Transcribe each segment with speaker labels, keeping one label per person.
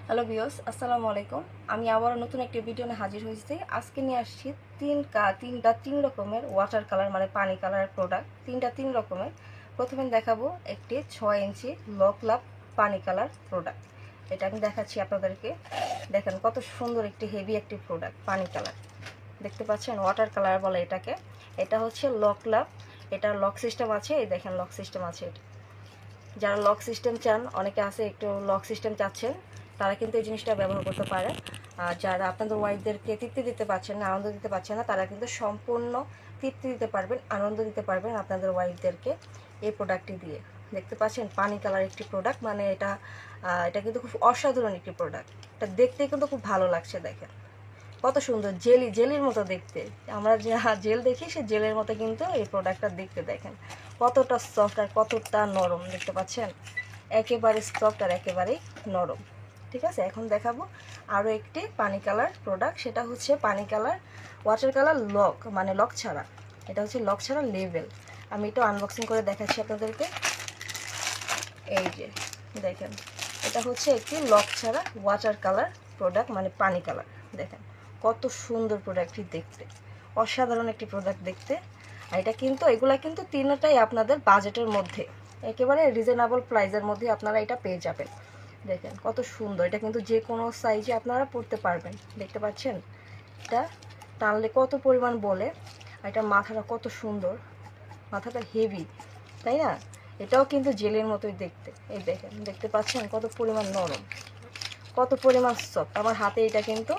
Speaker 1: Hello viewers, আসসালামু আলাইকুম। আমি আবারও নতুন একটি ভিডিও নিয়ে হাজির হয়েছি। আজকে নিয়ে আসছি তিন রকমের ওয়াটার কালার মানে পানি কালার প্রোডাক্ট। তিন রকমের। প্রথমে দেখাবো একটি 6 ইঞ্চি লক লাভ পানি কালার প্রোডাক্ট। এটা আমি দেখাচ্ছি আপনাদেরকে। দেখেন কত সুন্দর একটি হেভি একটি প্রোডাক্ট পানি কালার। দেখতে পাচ্ছেন ওয়াটার কালার বলে এটাকে। এটা হচ্ছে লক লাভ। এটা লক সিস্টেম আছে, এই দেখেন লক সিস্টেম আছে এটা। যারা লক সিস্টেম চান, অনেকে আছে একটু লক সিস্টেম চাচ্ছেন, তারা কিন্তু এই জিনিসটা ব্যবহার করতে পারে। আর যারা আপনাদের ওয়াইফদেরকে তৃপ্তি দিতে পারছেন না, আনন্দ দিতে পারছেন না, তারা কিন্তু সম্পূর্ণ তৃপ্তি দিতে পারবেন, আনন্দ দিতে পারবেন আপনাদের ওয়াইফদেরকে এই প্রোডাক্টটি দিয়ে। দেখতে পাচ্ছেন পানি কালার একটি প্রোডাক্ট, মানে এটা কিন্তু খুব অসাধারণ একটি প্রোডাক্ট। এটা দেখতে কিন্তু খুব ভালো লাগছে। দেখেন কত সুন্দর, জেলির মতো দেখতে। আমরা যে জেল দেখি, সে জেলের মতো কিন্তু এই প্রোডাক্টটা দেখতে। দেখেন কতটা সফট আর কতটা নরম, দেখতে পাচ্ছেন একেবারে সফট আর একেবারেই নরম। ঠিক আছে, এখন দেখাবো আরও একটি পানি কালার প্রোডাক্ট। সেটা হচ্ছে পানি কালার ওয়াটার কালার লক, মানে লক ছাড়া। এটা হচ্ছে লক ছাড়া লেভেল। আমি এটা আনবক্সিং করে দেখাচ্ছি আপনাদেরকে। এই যে দেখেন, এটা হচ্ছে একটি লক ছাড়া ওয়াটার কালার প্রোডাক্ট, মানে পানি কালার। দেখেন কত সুন্দর প্রোডাক্টটি দেখতে, অসাধারণ একটি প্রোডাক্ট দেখতে। আর এটা কিন্তু এগুলা কিন্তু তিনটাই আপনাদের বাজেটের মধ্যে, একেবারে রিজনেবল প্রাইসের মধ্যে আপনারা এটা পেয়ে যাবেন। দেখেন কত সুন্দর, এটা কিন্তু যে কোনো সাইজে আপনারা পরতে পারবেন। দেখতে পাচ্ছেন এটা টানলে কত পরিমাণ বলে। আর এটা মাথাটা কত সুন্দর, মাথাটা হেভি, তাই না? এটাও কিন্তু জেলের মতোই দেখতে। এই দেখেন, দেখতে পাচ্ছেন কত পরিমাণ নরম, কত পরিমাণ সফট। আমার হাতে এটা কিন্তু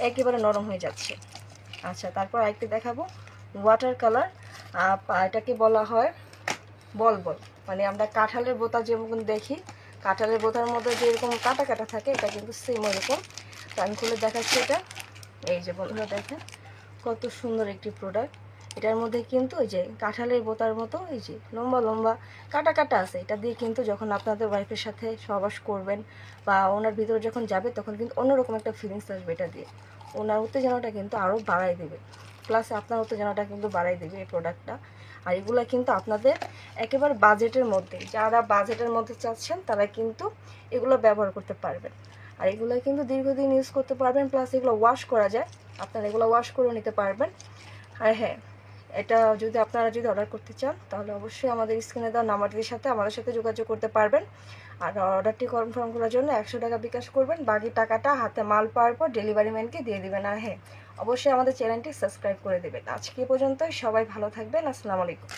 Speaker 1: একেবারে নরম হয়ে যাচ্ছে। আচ্ছা, তারপর আরেকটি দেখাবো ওয়াটার কালার। এটাকে বলা হয় বল বল, মানে আমরা কাঁঠালের বোতা যেমন দেখি, কাঁঠালের বোতার মধ্যে যেরকম কাটা কাটা থাকে, এটা কিন্তু সেম ওইরকম। তো আমি খুলে দেখাচ্ছি এটা। এই যে বন্ধুরা দেখেন কত সুন্দর একটি প্রোডাক্ট। এটার মধ্যে কিন্তু ওই যে কাঁঠালের বোতার মতো এই যে লম্বা লম্বা কাটা কাটা আছে। এটা দিয়ে কিন্তু যখন আপনাদের ওয়াইফের সাথে সহবাস করবেন বা ওনার ভিতরে যখন যাবে, তখন কিন্তু অন্যরকম একটা ফিলিংস আসবে। এটা দিয়ে ওনার উত্তেজনাটা কিন্তু আরও বাড়াই দেবে, প্লাস আপনার উত্তেজনাটা কিন্তু বাড়াই দেবে এই প্রোডাক্টটা। আর এগুলো কিন্তু আপনাদের একেবারে বাজেটের মধ্যে, যারা বাজেটের মধ্যে চাচ্ছেন তারা কিন্তু এগুলো ব্যবহার করতে পারবেন। আর এগুলো কিন্তু দীর্ঘদিন ইউজ করতে পারবেন, প্লাস এগুলো ওয়াশ করা যায়, আপনারা এগুলো ওয়াশ করে নিতে পারবেন। আর হ্যাঁ, এটা আপনারা যদি অর্ডার করতে চান, তাহলে অবশ্যই আমাদের স্ক্রিনে দেওয়া নাম্বারটির সাথে আমাদের সাথে যোগাযোগ করতে পারবেন। আর অর্ডারটি কনফার্ম করার জন্য 100 টাকা বিকাশ করবেন, বাকি টাকাটা হাতে মাল পাওয়ার পর ডেলিভারি ম্যানকে দিয়ে দেবেন। আর হ্যাঁ, অবশ্যই আমাদের চ্যানেলটি সাবস্ক্রাইব করে দেবেন। আজকে পর্যন্তই, সবাই ভালো থাকবেন। আসসালামু আলাইকুম।